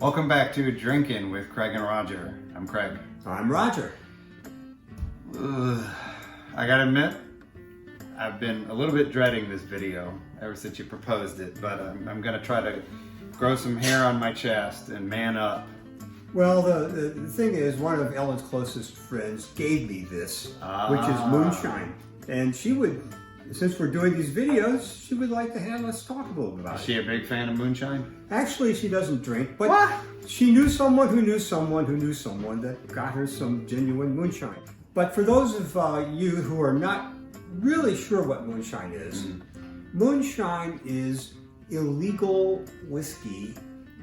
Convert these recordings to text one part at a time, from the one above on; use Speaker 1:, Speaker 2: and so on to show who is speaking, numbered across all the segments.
Speaker 1: Welcome back to Drinking with Craig and Roger. I'm Craig.
Speaker 2: I'm Roger.
Speaker 1: I gotta admit, I've been a little bit dreading this video ever since you proposed it, but I'm gonna try to grow some hair on my chest and man up.
Speaker 2: Well, the thing is, one of Ellen's closest friends gave me this, which is Moonshine. And she would, since we're doing these videos, she would like to have us talk a little about it.
Speaker 1: Is she a big fan of Moonshine?
Speaker 2: Actually, she doesn't drink, but
Speaker 1: What?
Speaker 2: she knew someone who knew someone who knew someone that got her some genuine moonshine. But for those of you who are not really sure what moonshine is, moonshine is illegal whiskey.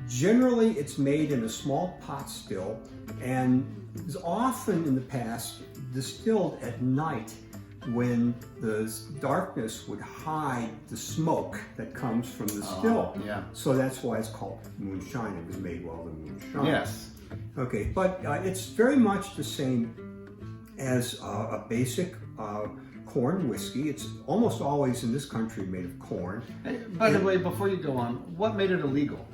Speaker 2: Generally, it's made in a small pot still and is often in the past distilled at night when the darkness would hide the smoke that comes from the still.
Speaker 1: Yeah.
Speaker 2: So that's why it's called moonshine. It was made while the moon shone.
Speaker 1: Yes.
Speaker 2: Okay, but it's very much the same as a basic corn whiskey. It's almost always in this country made of corn.
Speaker 1: Hey, by the way, before you go on, what made it illegal?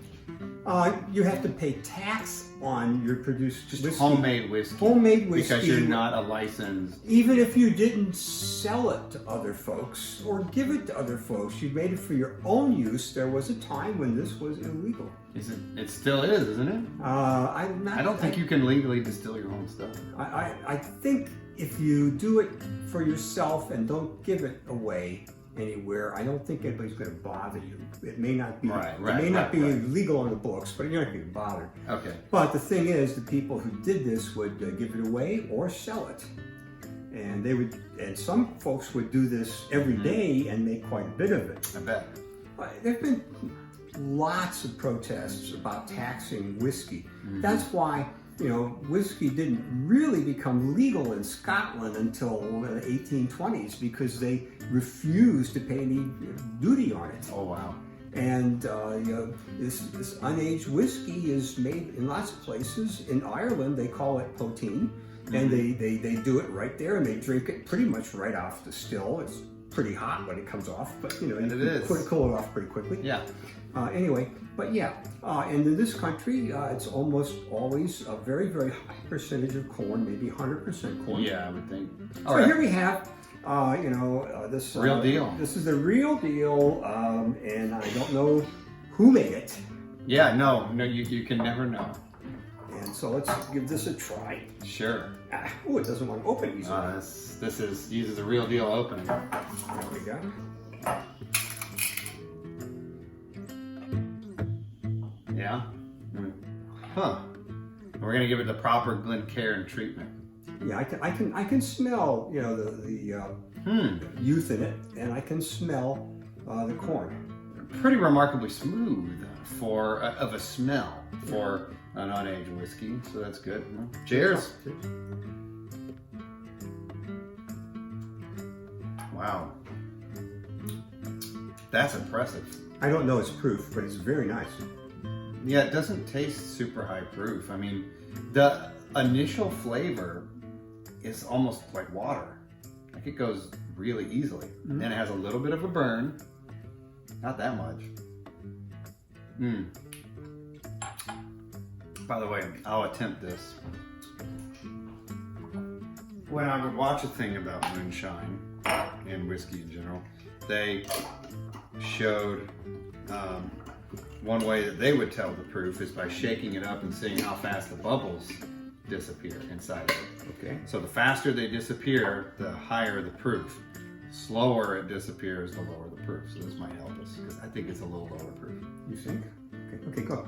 Speaker 2: You have to pay tax on your produced
Speaker 1: Just
Speaker 2: whiskey.
Speaker 1: homemade whiskey.
Speaker 2: Homemade whiskey.
Speaker 1: Because you're not a licensed.
Speaker 2: Even if you didn't sell it to other folks or give it to other folks, you made it for your own use. There was a time when this was illegal.
Speaker 1: Is it? It still is, isn't it? I don't think you can legally distill your own stuff.
Speaker 2: I think if you do it for yourself and don't give it away anywhere, I don't think anybody's going to bother you. It may not be legal on the books, but you're not going to be bothered.
Speaker 1: Okay.
Speaker 2: But the thing is, the people who did this would give it away or sell it, and they would. And some folks would do this every day and make quite a bit of it.
Speaker 1: I bet.
Speaker 2: There've been lots of protests about taxing whiskey. That's why, whiskey didn't really become legal in Scotland until the 1820s because they refused to pay any duty on it.
Speaker 1: Oh, wow.
Speaker 2: And this unaged whiskey is made in lots of places. In Ireland, they call it poteen, and they do it right there, and they drink it pretty much right off the still. It's pretty hot when it comes off, but you cool it off pretty quickly.
Speaker 1: Yeah.
Speaker 2: Anyway, but yeah, and in this country, it's almost always a very, very high percentage of corn, maybe 100% corn.
Speaker 1: Yeah, I would think.
Speaker 2: So here we have, this
Speaker 1: real deal.
Speaker 2: This is the real deal, and I don't know who made it.
Speaker 1: Yeah, no, you can never know.
Speaker 2: And so let's give this a try.
Speaker 1: Sure.
Speaker 2: Oh, it doesn't want to open easily.
Speaker 1: This uses a real deal opening.
Speaker 2: There we go.
Speaker 1: Yeah. Huh. We're gonna give it the proper Glencairn treatment.
Speaker 2: Yeah, I can smell the youth in it, and I can smell the corn.
Speaker 1: Pretty remarkably smooth of a smell for an unaged whiskey, so that's good. Cheers. Wow. That's impressive.
Speaker 2: I don't know its proof, but it's very nice.
Speaker 1: Yeah, it doesn't taste super high proof. I mean, the initial flavor is almost like water. Like it goes really easily. And it has a little bit of a burn. Not that much. By the way, I'll attempt this. When I would watch a thing about moonshine and whiskey in general, they showed one way that they would tell the proof is by shaking it up and seeing how fast the bubbles disappear inside of it.
Speaker 2: Okay.
Speaker 1: So the faster they disappear, the higher the proof. Slower it disappears, the lower the proof. So this might help us because I think it's a little lower proof.
Speaker 2: You think? Okay, go.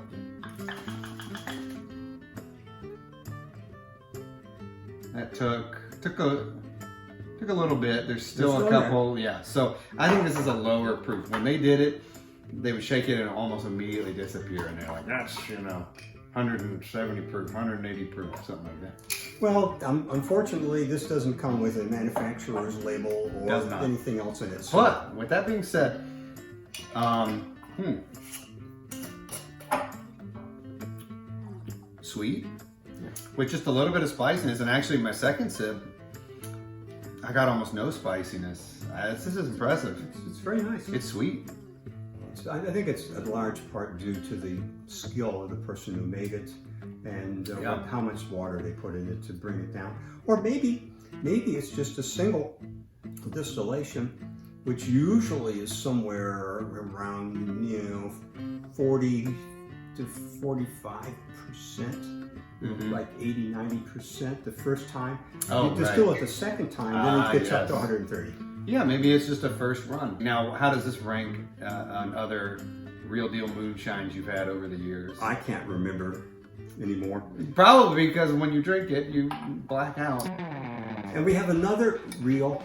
Speaker 1: That took a little bit. There's still a couple, yeah. So I think this is a lower proof. When they did it, they would shake it and almost immediately disappear. And they're like, that's 170 proof, 180 proof, something like that.
Speaker 2: Well, unfortunately, this doesn't come with a manufacturer's label or anything else in it. So.
Speaker 1: But with that being said, sweet, with just a little bit of spiciness, and actually my second sip, I got almost no spiciness. This is impressive.
Speaker 2: It's very nice.
Speaker 1: It's sweet.
Speaker 2: I think it's a large part due to the skill of the person who made it and how much water they put in it to bring it down. Or maybe it's just a single distillation, which usually is somewhere around 40 to 45%. Like 80, 90% the first time.
Speaker 1: Oh,
Speaker 2: you distill it the second time, then it gets up to 130.
Speaker 1: Yeah, maybe it's just a first run. Now, how does this rank on other real deal moonshines you've had over the years?
Speaker 2: I can't remember anymore.
Speaker 1: Probably because when you drink it, you black out.
Speaker 2: And we have another real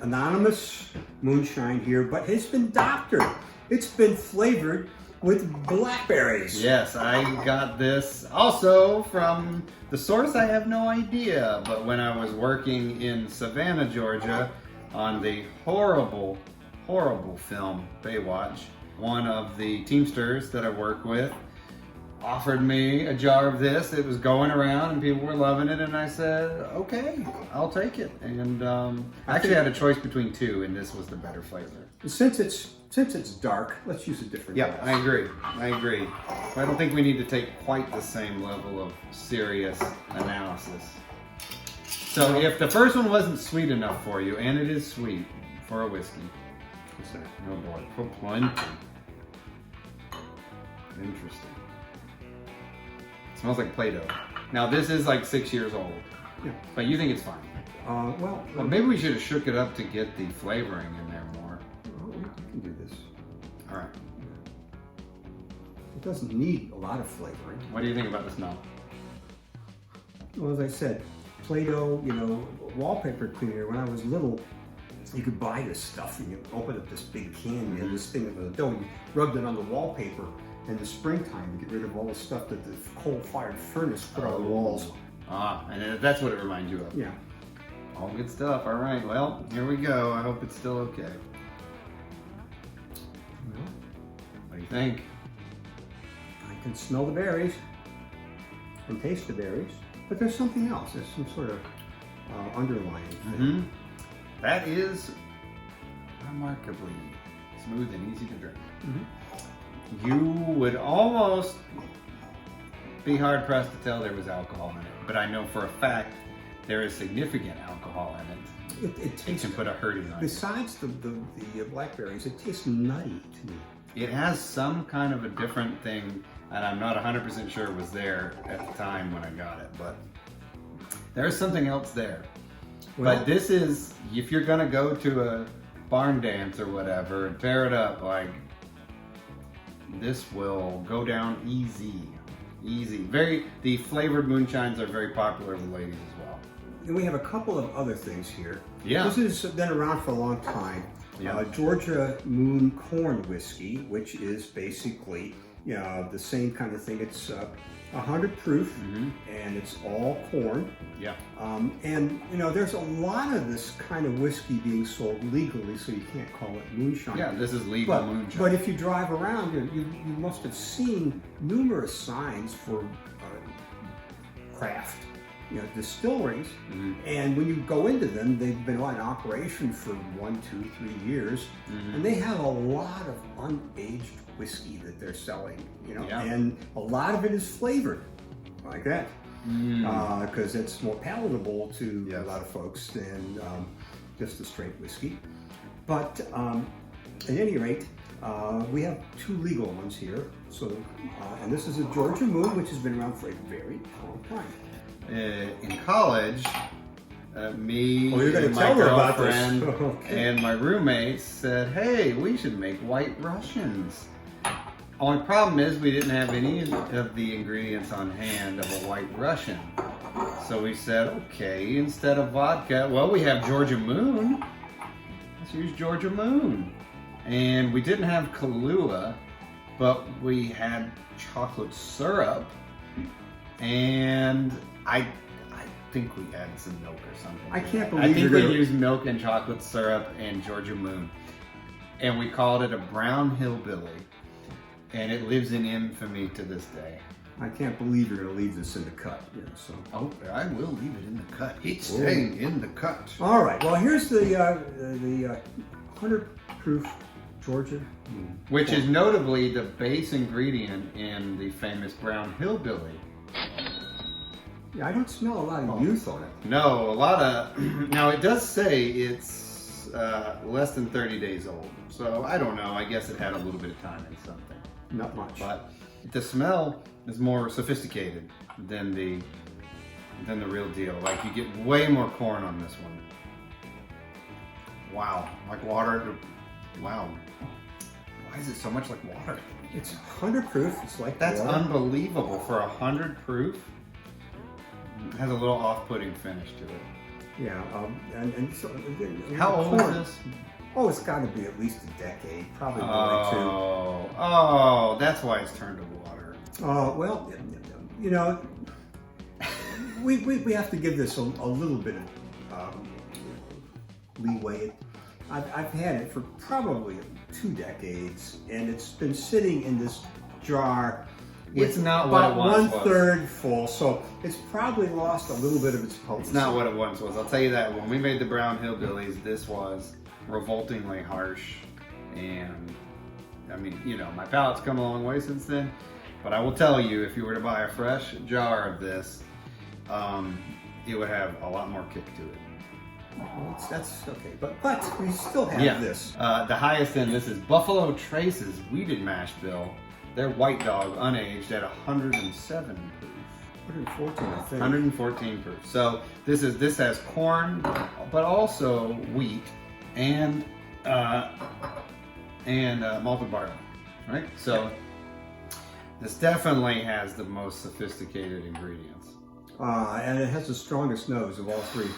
Speaker 2: anonymous moonshine here, but it's been doctored. It's been flavored with blackberries.
Speaker 1: Yes, I got this also from the source. I have no idea, but when I was working in Savannah, Georgia, on the horrible, horrible film Baywatch, one of the Teamsters that I work with offered me a jar of this. It was going around and people were loving it, and I said, okay, I'll take it. And I actually had a choice between two, and this was the better flavor.
Speaker 2: Since it's dark, let's use a different
Speaker 1: Yeah,
Speaker 2: glass.
Speaker 1: I agree. I don't think we need to take quite the same level of serious analysis. So if the first one wasn't sweet enough for you, and it is sweet for a whiskey, oh boy, for plenty. Interesting. It smells like Play-Doh. Now this is like 6 years old, but you think it's fine.
Speaker 2: Well,
Speaker 1: Maybe we should have shook it up to get the flavoring in there more.
Speaker 2: we can do this.
Speaker 1: All right.
Speaker 2: It doesn't need a lot of flavoring.
Speaker 1: What do you think about the smell?
Speaker 2: Well, as I said, Play-Doh, wallpaper cleaner. When I was little, you could buy this stuff and you open up this big can. You had this thing of the dough. You rubbed it on the wallpaper in the springtime to get rid of all the stuff that the coal-fired furnace put on the walls.
Speaker 1: And that's what it reminds you of.
Speaker 2: Yeah.
Speaker 1: All good stuff. All right. Well, here we go. I hope it's still okay.
Speaker 2: Well,
Speaker 1: What do you think?
Speaker 2: I can smell the berries and taste the berries, but there's something else. There's some sort of underlying thing.
Speaker 1: That is remarkably smooth and easy to drink. You would almost be hard pressed to tell there was alcohol in it, but I know for a fact there is significant alcohol in it.
Speaker 2: It tastes,
Speaker 1: can put a hurting on it.
Speaker 2: besides the blackberries, it tastes nutty to me.
Speaker 1: It has some kind of a different thing, and I'm not 100% sure it was there at the time when I got it, but there's something else there.
Speaker 2: Well,
Speaker 1: But this is, if you're gonna go to a barn dance or whatever and pair it up, like, this will go down easy. The flavored moonshines are very popular with ladies as well.
Speaker 2: and we have a couple of other things here.
Speaker 1: Yeah.
Speaker 2: This has been around for a long time.
Speaker 1: Yeah.
Speaker 2: Georgia Moon Corn Whiskey, which is basically the same kind of thing. It's 100 proof, and it's all corn.
Speaker 1: Yeah.
Speaker 2: And there's a lot of this kind of whiskey being sold legally, so you can't call it moonshine.
Speaker 1: Yeah, this is legal moonshine.
Speaker 2: But if you drive around, you must have seen numerous signs for craft, distilleries. And when you go into them, they've been in operation for 1, 2, 3 years, and they have a lot of unaged whiskey that they're selling. And a lot of it is flavored like that, because it's more palatable to a lot of folks than just the straight whiskey. But at any rate, we have 2 legal ones here. So, and this is a Georgia Moon, which has been around for a very long time.
Speaker 1: In college, me
Speaker 2: you're gonna
Speaker 1: and my
Speaker 2: tell her about this.
Speaker 1: girlfriend
Speaker 2: Okay.
Speaker 1: and my roommates said, hey, we should make white Russians. Only problem is we didn't have any of the ingredients on hand of a white Russian. So we said, okay, instead of vodka, well, we have Georgia Moon. Let's use Georgia Moon. And we didn't have Kahlua, but we had chocolate syrup. And I think we added some milk or something.
Speaker 2: I can't
Speaker 1: I
Speaker 2: believe
Speaker 1: think
Speaker 2: you're
Speaker 1: we
Speaker 2: gonna...
Speaker 1: used milk and chocolate syrup and Georgia Moon. And we called it a brown hillbilly. And it lives in infamy to this day.
Speaker 2: I can't believe you're going to leave this in the cut. So.
Speaker 1: Oh, I will leave it in the cut. It's staying in the cut.
Speaker 2: All right. Well, here's the 100 proof Georgia.
Speaker 1: Which is notably the base ingredient in the famous Brown Hillbilly.
Speaker 2: Yeah, I don't smell a lot of youth on it.
Speaker 1: No, a lot of. Now it does say it's less than 30 days old, so I don't know. I guess it had a little bit of time in something.
Speaker 2: Not much.
Speaker 1: But the smell is more sophisticated than the real deal. Like you get way more corn on this one. Wow, like water. Wow. Why is it so much like water?
Speaker 2: It's 100 proof. It's like
Speaker 1: That's
Speaker 2: water.
Speaker 1: unbelievable for 100 proof. It has a little off-putting finish to it.
Speaker 2: Yeah, and so
Speaker 1: How old
Speaker 2: corn.
Speaker 1: is this?
Speaker 2: Oh, it's got to be at least a decade, probably more than
Speaker 1: Oh, that's why it's turned to water.
Speaker 2: two. Well, you know, we have to give this a little bit of leeway. I've had it for probably 2 decades, and it's been sitting in this jar.
Speaker 1: It's not
Speaker 2: about
Speaker 1: what it once was.
Speaker 2: 1/3 full, so it's probably lost a little bit of its potency.
Speaker 1: It's not what it once was. I'll tell you that. When we made the Brown Hillbillies, this was revoltingly harsh, and I mean, you know, my palate's come a long way since then. But I will tell you, if you were to buy a fresh jar of this, it would have a lot more kick to it.
Speaker 2: Well, that's okay, but we still have this.
Speaker 1: The highest end, this is Buffalo Trace's Weeded Mash Bill. They're White Dog, unaged, at 107 proof.
Speaker 2: 114, I think.
Speaker 1: 114 proof. So this has corn, but also wheat and malted barley, right? So this definitely has the most sophisticated ingredients.
Speaker 2: And it has the strongest nose of all three.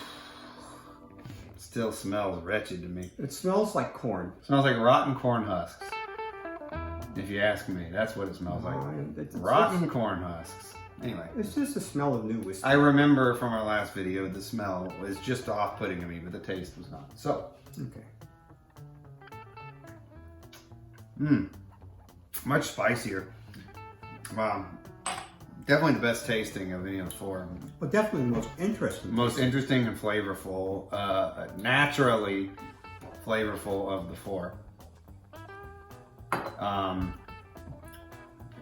Speaker 1: Still smells wretched to me.
Speaker 2: It smells like corn.
Speaker 1: Smells like rotten corn husks. If you ask me, that's what it smells like. Rotten corn husks. Anyway.
Speaker 2: It's just the smell of new whiskey.
Speaker 1: I remember from our last video, the smell was just off-putting to me, but the taste was not. So.
Speaker 2: Okay.
Speaker 1: Much spicier. Definitely the best tasting of any of the four.
Speaker 2: Well, definitely the most interesting.
Speaker 1: Most interesting and flavorful, naturally flavorful of the four.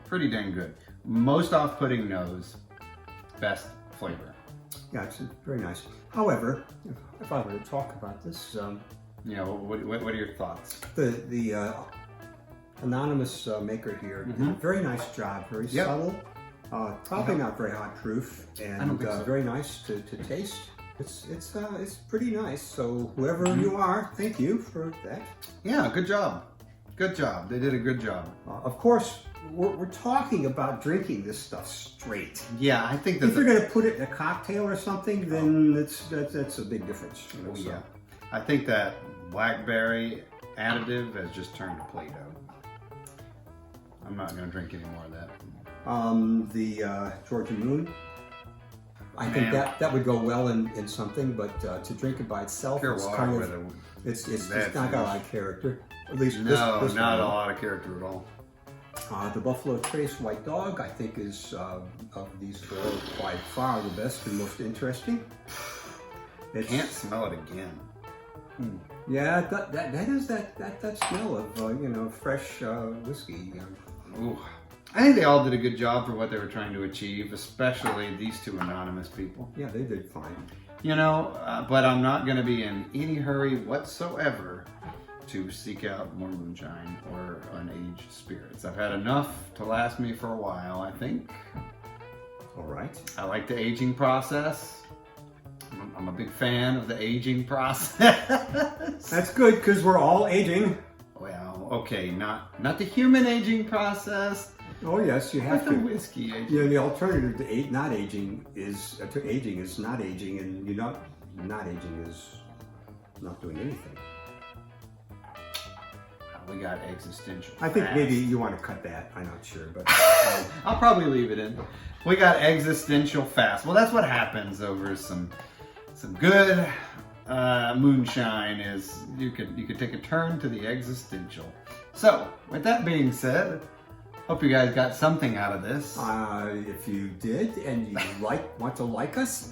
Speaker 1: Pretty dang good. Most off-putting nose, best flavor.
Speaker 2: Yeah, it's very nice. However, if I were to talk about this,
Speaker 1: you know, what are your thoughts?
Speaker 2: The anonymous maker here did a very nice job, very subtle. Probably not very hot proof, and
Speaker 1: I don't think so.
Speaker 2: very nice to taste. It's pretty nice. So whoever you are, thank you for that.
Speaker 1: Yeah, good job. Good job. They did a good job.
Speaker 2: Of course, we're talking about drinking this stuff straight.
Speaker 1: Yeah, I think that
Speaker 2: if you're going to put it in a cocktail or something, then that's a big difference. You know,
Speaker 1: oh, yeah. I think that blackberry additive has just turned to Play-Doh. I'm not going to drink any more of that.
Speaker 2: The Georgia Moon. I think that would go well in something, but to drink it by itself, it's kind of it's not got a lot of character. At least this
Speaker 1: not a lot of character at all.
Speaker 2: The Buffalo Trace White Dog, I think, is of these four by far the best and most interesting.
Speaker 1: Can't smell it again.
Speaker 2: Yeah, that is that smell of fresh whiskey.
Speaker 1: Ooh. I think they all did a good job for what they were trying to achieve, especially these two anonymous people.
Speaker 2: Yeah, they did fine.
Speaker 1: You know, but I'm not going to be in any hurry whatsoever to seek out more moonshine or unaged spirits. I've had enough to last me for a while, I think.
Speaker 2: All right.
Speaker 1: I like the aging process. I'm a big fan of the aging process.
Speaker 2: That's good, because we're all aging.
Speaker 1: Well, okay, not the human aging process.
Speaker 2: Oh yes, you have
Speaker 1: but
Speaker 2: to.
Speaker 1: The whiskey aging.
Speaker 2: You know, the alternative to not aging is not aging, and you're not aging is not doing anything.
Speaker 1: We got existential.
Speaker 2: I think maybe you want to cut that. I'm not sure, but
Speaker 1: I'll probably leave it in. We got existential fast. Well, that's what happens over some good moonshine. Is you could take a turn to the existential. So, with that being said, hope you guys got something out of this.
Speaker 2: If you did, and you want to like us,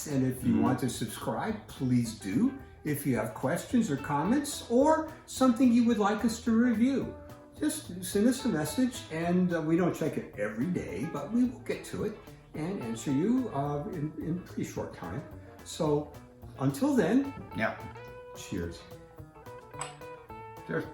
Speaker 2: and if you want to subscribe, please do. If you have questions or comments or something you would like us to review, just send us a message, and we don't check it every day, but we will get to it and answer you in a pretty short time. So until then,
Speaker 1: Yeah.
Speaker 2: cheers.
Speaker 1: Cheers.